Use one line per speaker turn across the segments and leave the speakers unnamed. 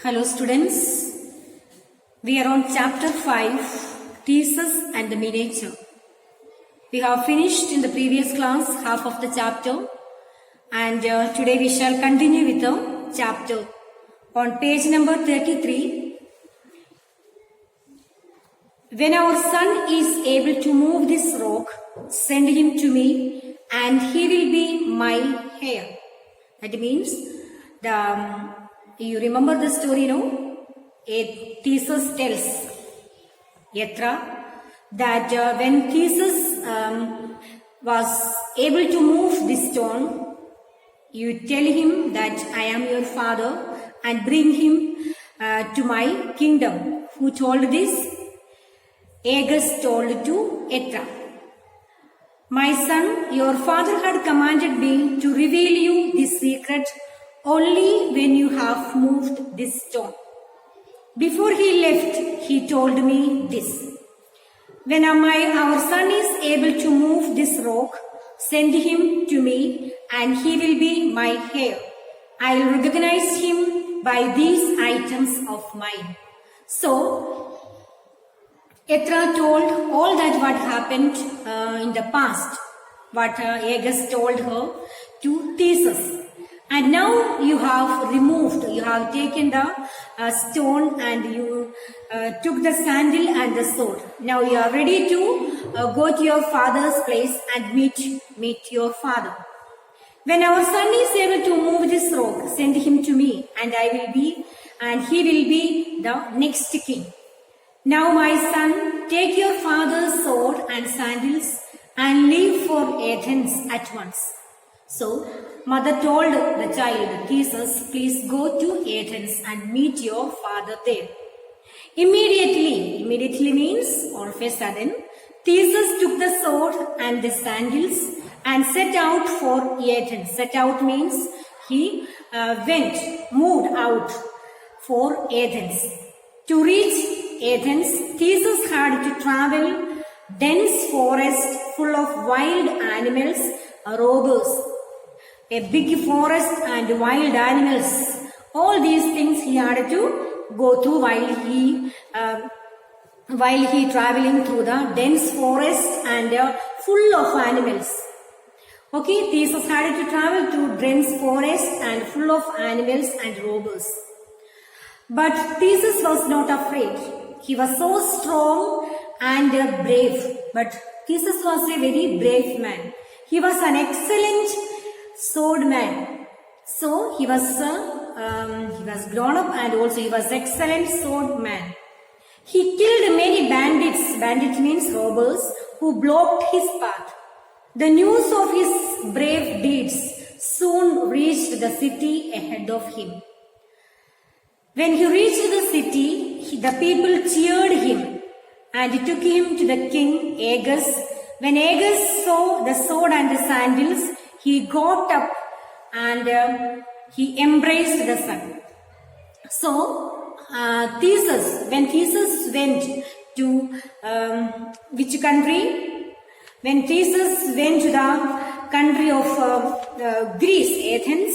Hello students, we are on chapter 5, Theseus and the miniature. We have finished in the previous class half of the chapter and today we shall continue with the chapter. On page number 33, when our son is able to move this rock, send him to me and he will be my heir. That means you remember the story, no? Theseus tells Etra that when Theseus was able to move this stone, you tell him that I am your father and bring him to my kingdom. Who told this? Aegus told to Etra. My son, your father had commanded me to reveal you this secret only when you have moved this stone. Before he left, he told me this. When our son is able to move this rock, send him to me and he will be my heir. I will recognize him by these items of mine. So, Etra told all that what happened in the past, what Aegus told her to Theseus. And now you have taken the stone and you took the sandal and the sword. Now you are ready to go to your father's place and meet your father. When our son is able to move this rock, send him to me and he will be the next king. Now my son, take your father's sword and sandals and leave for Athens at once. So, mother told the child, Theseus, please go to Athens and meet your father there. Immediately means all of a sudden, Theseus took the sword and the sandals and set out for Athens. Set out means he moved out for Athens. To reach Athens, Theseus had to travel dense forest full of wild animals, robbers. A big forest and wild animals. All these things he had to go through while he traveling through the dense forest and full of animals. Okay, Theseus had to travel through dense forest and full of animals and robbers. But Theseus was not afraid. He was so strong and brave. But Theseus was a very brave man. He was an excellent swordman. So he was grown up and also he was excellent swordman. He killed many bandits. Bandit means robbers who blocked his path. The news of his brave deeds soon reached the city ahead of him. When he reached the city, the people cheered him and took him to the king Aegus. When Aegus saw the sword and the sandals, he got up and he embraced the son. So, when Theseus went to which country? When Theseus went to the country of Greece, Athens,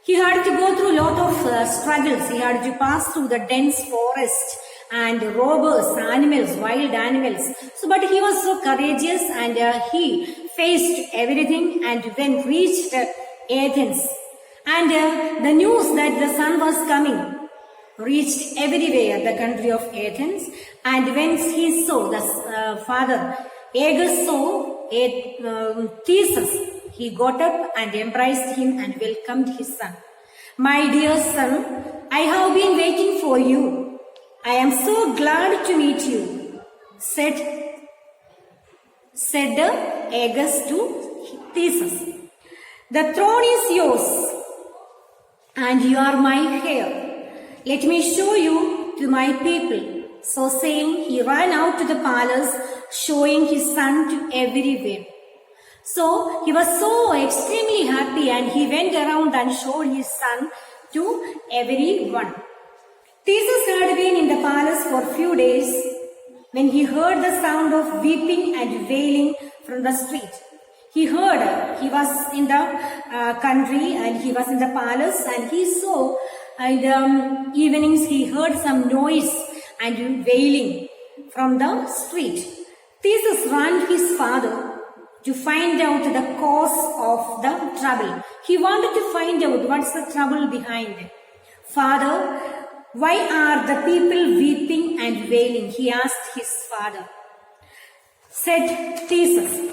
he had to go through a lot of struggles. He had to pass through the dense forest and robbers, animals, wild animals. So, but he was so courageous and he faced everything and then reached Athens. And the news that the son was coming reached everywhere, the country of Athens. And when he saw the father, Aegus saw Theseus, he got up and embraced him and welcomed his son. My dear son, I have been waiting for you. I am so glad to meet you, said Aegus to Theseus. The throne is yours and you are my heir. Let me show you to my people. So saying, he ran out to the palace, showing his son to everywhere. So he was so extremely happy and he went around and showed his son to everyone. Theseus had been in the palace for a few days when he heard the sound of weeping and wailing from the street. He heard, he was in the country and he was in the palace and he saw in the evenings he heard some noise and wailing from the street. Theseus ran to his father to find out the cause of the trouble. He wanted to find out what's the trouble behind. Father, why are the people weeping and wailing? He asked his father. Said Theseus,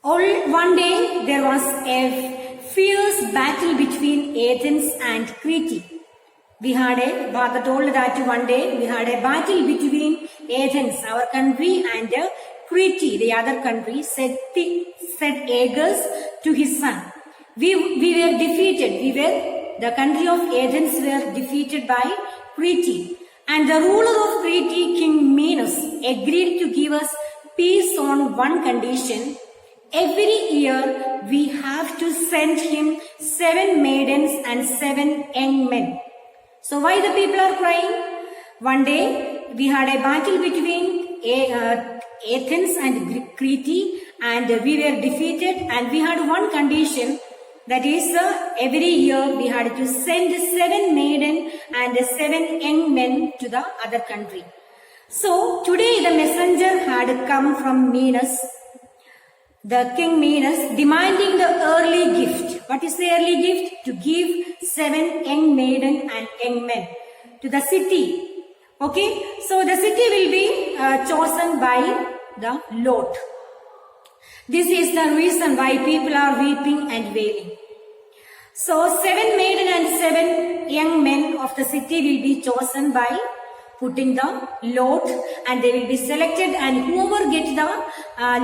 one day there was a fierce battle between Athens and Crete. Father told that one day we had a battle between Athens, our country, and Crete, the other country, said Aegeus to his son. We were defeated. The country of Athens were defeated by Crete. And the ruler of Crete, King Minos, agreed to give us peace on one condition. Every year we have to send him 7 maidens and 7 young men. So why the people are crying? One day we had a battle between Athens and Crete, and we were defeated, and we had one condition. That is, every year we had to send 7 maiden and 7 young men to the other country. So today the messenger had come from Minos, the king Minos, demanding the early gift. What is the early gift? To give 7 young maiden and young men to the city. Okay, so the city will be chosen by the lot. This is the reason why people are weeping and wailing. So 7 maiden and 7 young men of the city will be chosen by putting the lot, and they will be selected, and whoever gets the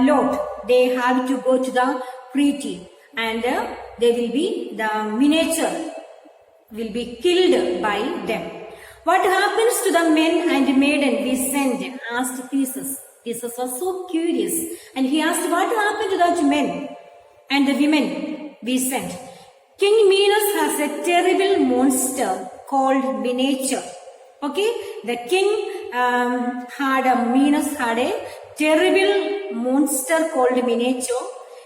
lot, they have to go to the Crete, and they will be, the miniature will be killed by them. What happens to the men and maiden we send? Asked Theseus. Theseus was so curious, and he asked, what happened to the men and the women we sent? King Minos has a terrible monster called miniature. Okay, the king Minos had a terrible monster called miniature.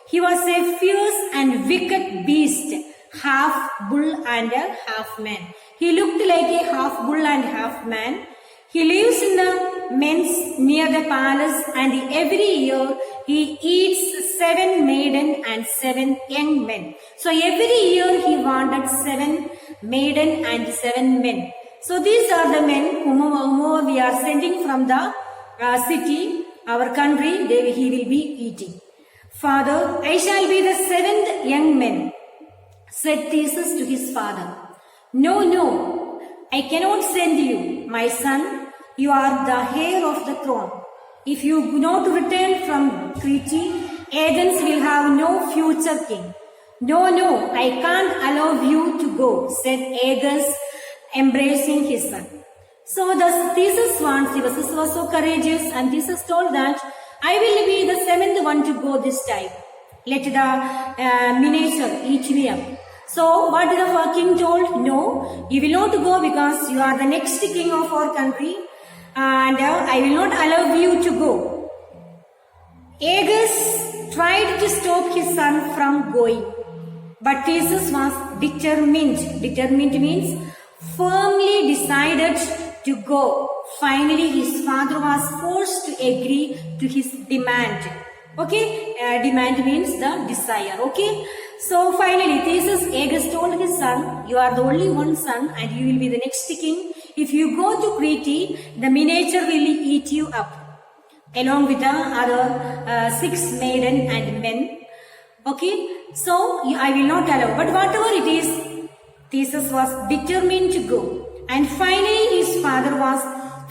He was a fierce and wicked beast, half bull and half man. He looked like a half bull and half man. He lives in the men's near the palace, and every year he eats 7 maiden and 7 young men. So every year he wanted 7 maiden and 7 men. So these are the men whom we are sending from the city, our country, he will be eating. Father, I shall be the 7th young man, said Theseus to his father. No, I cannot send you, my son. You are the heir of the throne. If you do not return from Crete, Athens will have no future king. No, I can't allow you to go, said Aegeus, embracing his son. So thus Theseus was so courageous, and Theseus told that I will be the 7th one to go this time. Let the miniature eat me up. So what the king told? No, you will not go because you are the next king of our country, and I will not allow you to go. Aegeus tried to stop his son from going, but Theseus was determined. Determined means firmly decided to go. Finally, his father was forced to agree to his demand. Okay, demand means the desire. Okay, so finally Aegeus told his son, you are the only one son, and you will be the next king. If you go to Crete, the miniature will eat you up, along with the other 6 maiden and men. Okay, so I will not allow. But whatever it is, Theseus was determined to go, and finally his father was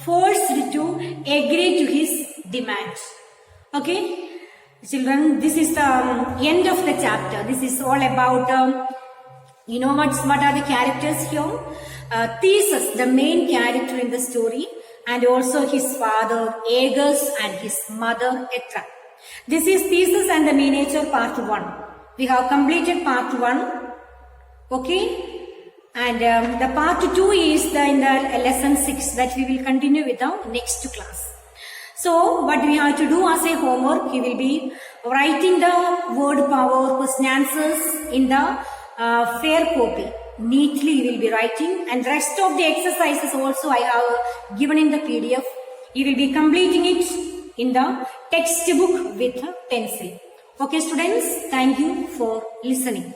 forced to agree to his demand. Okay, children, this is the end of the chapter. This is all about, what are the characters here? Theseus, the main character in the story, and also his father Aegeus and his mother Etra. This is Theseus and the miniature part 1. We have completed part 1. Okay, and the part 2 is in the lesson 6 that we will continue with the next class. So what we have to do as a homework, we will be writing the word power question answers in the fair copy. neatly you will be writing, and rest of the exercises also I have given in the PDF. You will be completing it in the textbook with a pencil. Okay students, thank you for listening.